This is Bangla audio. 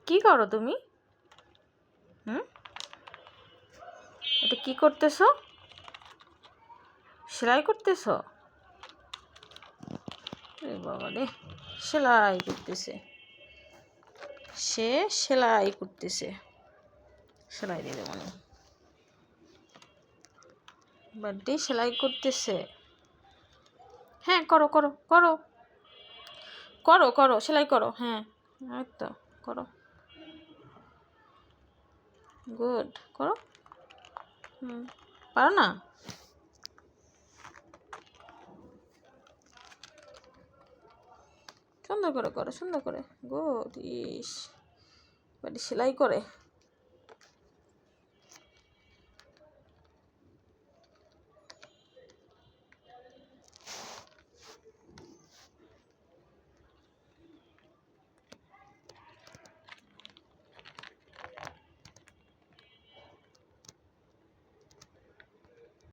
কি করো তুমি? হুম, এটা কি করতেছ? সেলাই করতেছ? এ বাবা রে, সেলাই করতেছে, সে সেলাই করতেছে। সেলাই দিলে মানে বার্থডে সেলাই করতেছে। হ্যাঁ, করো করো করো করো করো, সেলাই করো। হ্যাঁ, তো করো, গুড, করো। পারো না? সুন্দর করে করো, সুন্দর করে, গুড। ইস, বাড়ি সেলাই করে।